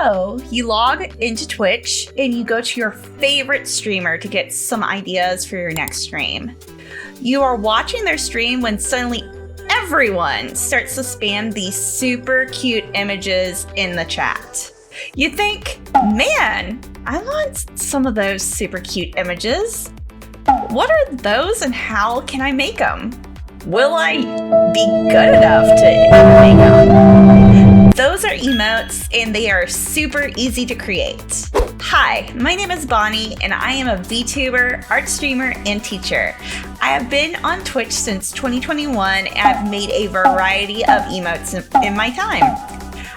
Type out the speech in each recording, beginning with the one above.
So you log into Twitch and you go to your favorite streamer to get some ideas for your next stream. You are watching their stream when suddenly everyone starts to spam these super cute images in the chat. You think, man, I want some of those super cute images. What are those and how can I make them? Will I be good enough to make them? Those are emotes and they are super easy to create. Hi, my name is Bonnie and I am a VTuber, art streamer, and teacher. I have been on Twitch since 2021 and I've made a variety of emotes in my time.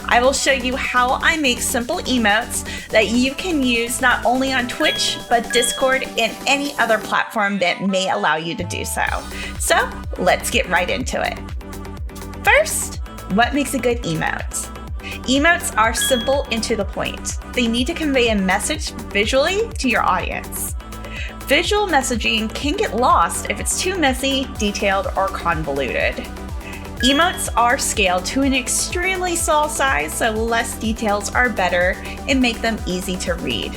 I will show you how I make simple emotes that you can use not only on Twitch, but Discord and any other platform that may allow you to do so. So let's get right into it. First, what makes a good emote? Emotes are simple and to the point. They need to convey a message visually to your audience. Visual messaging can get lost if it's too messy, detailed, or convoluted. Emotes are scaled to an extremely small size, so less details are better and make them easy to read.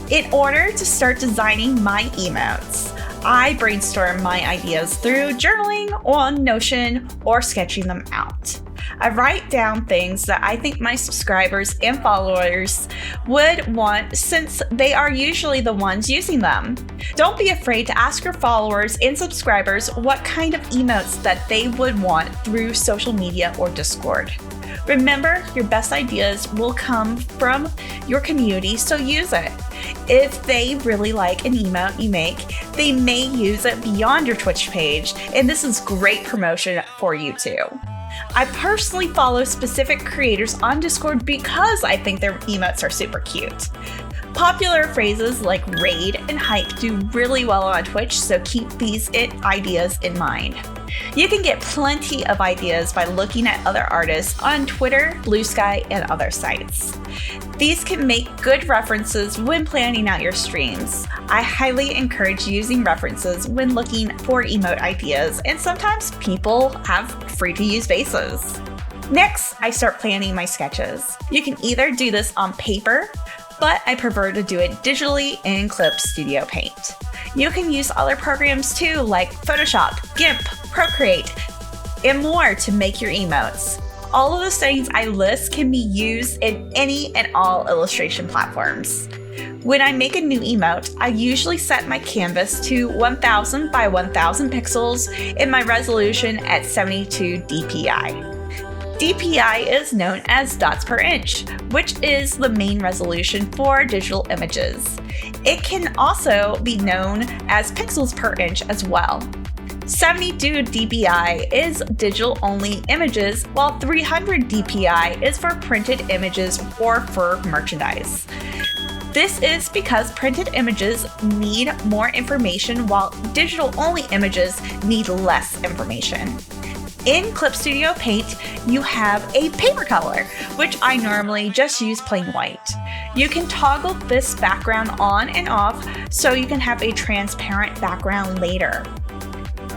In order to start designing my emotes, I brainstorm my ideas through journaling on Notion or sketching them out. I write down things that I think my subscribers and followers would want since they are usually the ones using them. Don't be afraid to ask your followers and subscribers what kind of emotes that they would want through social media or Discord. Remember, your best ideas will come from your community, so use it. If they really like an emote you make, they may use it beyond your Twitch page, and this is great promotion for you too. I personally follow specific creators on Discord because I think their emotes are super cute. Popular phrases like raid and hype do really well on Twitch, so keep these ideas in mind. You can get plenty of ideas by looking at other artists on Twitter, Blue Sky, and other sites. These can make good references when planning out your streams. I highly encourage using references when looking for emote ideas, and sometimes people have free to use bases. Next, I start planning my sketches. You can either do this on paper, but I prefer to do it digitally in Clip Studio Paint. You can use other programs too, like Photoshop, GIMP, Procreate, and more to make your emotes. All of the settings I list can be used in any and all illustration platforms. When I make a new emote, I usually set my canvas to 1000 by 1000 pixels and my resolution at 72 dpi. DPI is known as dots per inch, which is the main resolution for digital images. It can also be known as pixels per inch as well. 72 dpi is digital only images, while 300 dpi is for printed images or for merchandise. This is because printed images need more information while digital only images need less information. In Clip Studio Paint, you have a paper color, which I normally just use plain white. You can toggle this background on and off so you can have a transparent background later.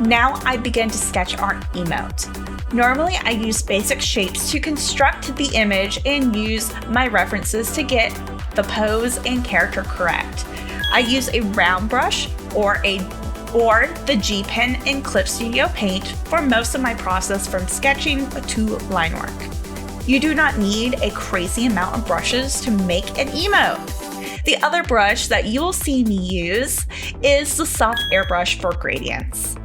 Now I begin to sketch our emote. Normally I use basic shapes to construct the image and use my references to get the pose and character correct. I use a round brush or the G pen in Clip Studio Paint for most of my process from sketching to line work. You do not need a crazy amount of brushes to make an emote. The other brush that you will see me use is the soft airbrush for gradients.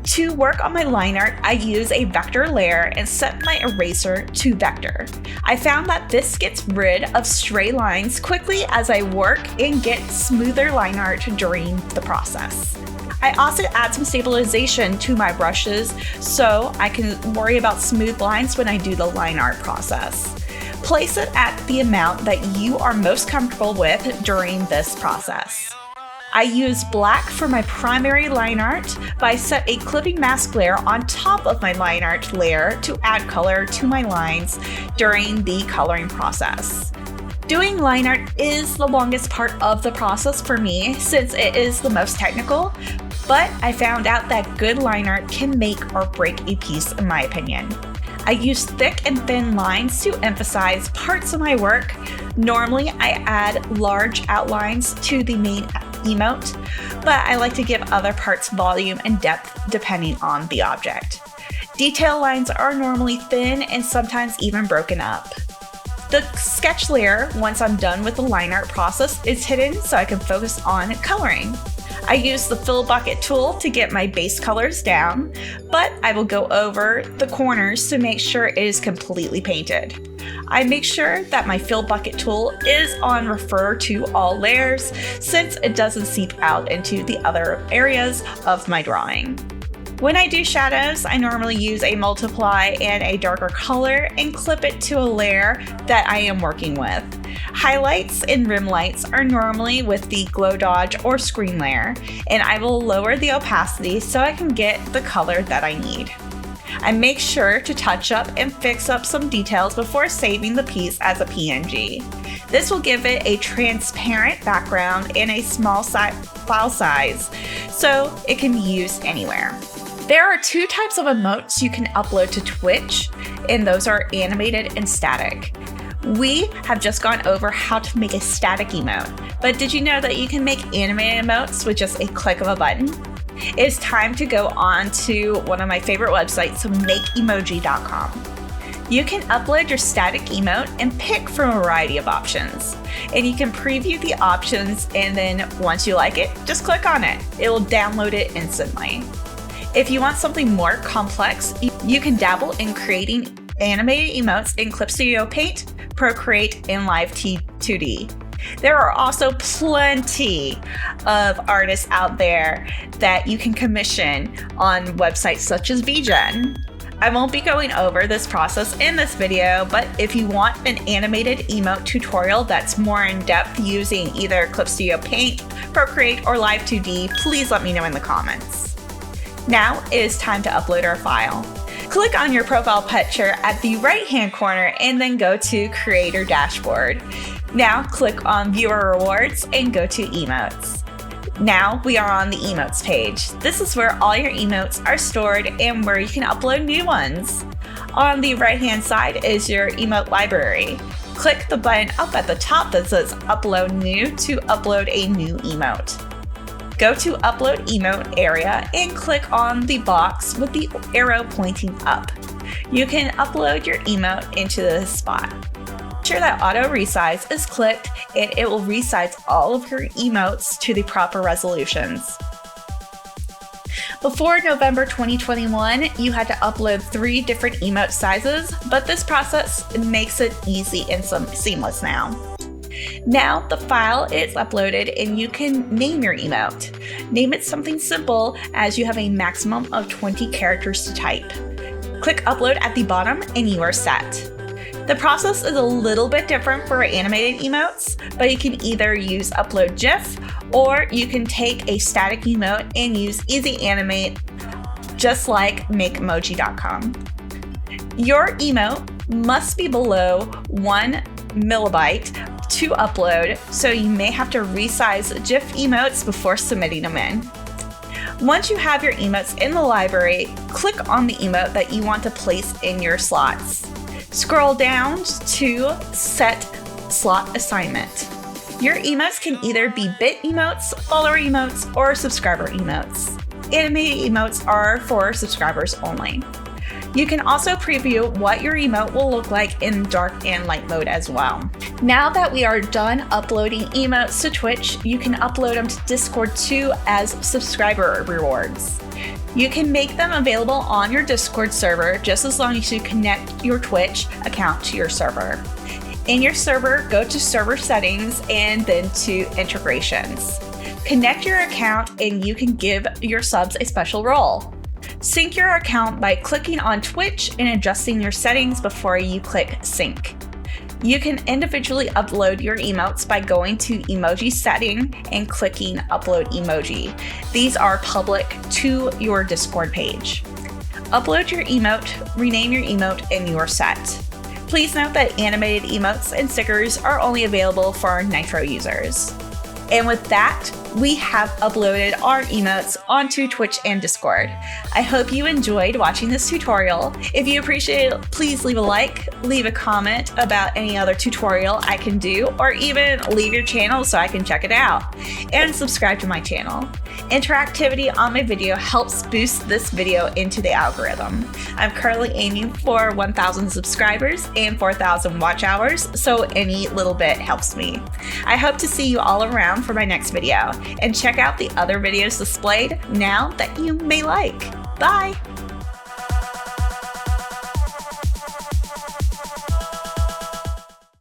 To work on my line art, I use a vector layer and set my eraser to vector. I found that this gets rid of stray lines quickly as I work and get smoother line art during the process. I also add some stabilization to my brushes so I can worry about smooth lines when I do the line art process. Place it at the amount that you are most comfortable with during this process. I use black for my primary line art, but I set a clipping mask layer on top of my line art layer to add color to my lines during the coloring process. Doing line art is the longest part of the process for me since it is the most technical, but I found out that good line art can make or break a piece in my opinion. I use thick and thin lines to emphasize parts of my work. Normally, I add large outlines to the main emote, but I like to give other parts volume and depth depending on the object. Detail lines are normally thin and sometimes even broken up. The sketch layer, once I'm done with the line art process, is hidden so I can focus on coloring. I use the fill bucket tool to get my base colors down, but I will go over the corners to make sure it is completely painted. I make sure that my fill bucket tool is on refer to all layers since it doesn't seep out into the other areas of my drawing. When I do shadows, I normally use a multiply and a darker color and clip it to a layer that I am working with. Highlights and rim lights are normally with the glow dodge or screen layer, and I will lower the opacity so I can get the color that I need. I make sure to touch up and fix up some details before saving the piece as a PNG. This will give it a transparent background and a small file size, so it can be used anywhere. There are two types of emotes you can upload to Twitch, and those are animated and static. We have just gone over how to make a static emote, but did you know that you can make animated emotes with just a click of a button? It's time to go on to one of my favorite websites, makeemoji.com. You can upload your static emote and pick from a variety of options. And you can preview the options, and then once you like it, just click on it. It will download it instantly. If you want something more complex, you can dabble in creating animated emotes in Clip Studio Paint, Procreate, and Live 2D. There are also plenty of artists out there that you can commission on websites such as VGen. I won't be going over this process in this video, but if you want an animated emote tutorial that's more in depth using either Clip Studio Paint, Procreate, or Live 2D, please let me know in the comments. Now it is time to upload our file. Click on your profile picture at the right-hand corner and then go to Creator Dashboard. Now click on Viewer Rewards and go to Emotes. Now we are on the Emotes page. This is where all your emotes are stored and where you can upload new ones. On the right-hand side is your emote library. Click the button up at the top that says Upload New to upload a new emote. Go to Upload Emote area and click on the box with the arrow pointing up. You can upload your emote into this spot. Make sure that Auto Resize is clicked and it will resize all of your emotes to the proper resolutions. Before November 2021, you had to upload 3 different emote sizes, but this process makes it easy and seamless now. Now the file is uploaded and you can name your emote. Name it something simple as you have a maximum of 20 characters to type. Click upload at the bottom and you are set. The process is a little bit different for animated emotes, but you can either use upload GIF or you can take a static emote and use Easy Animate just like makeemoji.com. Your emote must be below 1 MB to upload, so you may have to resize GIF emotes before submitting them in. Once you have your emotes in the library, click on the emote that you want to place in your slots. Scroll down to Set Slot Assignment. Your emotes can either be bit emotes, follower emotes, or subscriber emotes. Animated emotes are for subscribers only. You can also preview what your emote will look like in dark and light mode as well. Now that we are done uploading emotes to Twitch, you can upload them to Discord too as subscriber rewards. You can make them available on your Discord server just as long as you connect your Twitch account to your server. In your server, go to Server Settings and then to Integrations. Connect your account and you can give your subs a special role. Sync your account by clicking on Twitch and adjusting your settings before you click Sync. You can individually upload your emotes by going to Emoji Setting and clicking Upload Emoji. These are public to your Discord page. Upload your emote, rename your emote, and you are set. Please note that animated emotes and stickers are only available for Nitro users. And with that, we have uploaded our emotes onto Twitch and Discord. I hope you enjoyed watching this tutorial. If you appreciate it, please leave a like, leave a comment about any other tutorial I can do, or even leave your channel so I can check it out. And subscribe to my channel. Interactivity on my video helps boost this video into the algorithm. I'm currently aiming for 1,000 subscribers and 4,000 watch hours, so any little bit helps me. I hope to see you all around for my next video, and check out the other videos displayed now that you may like. Bye!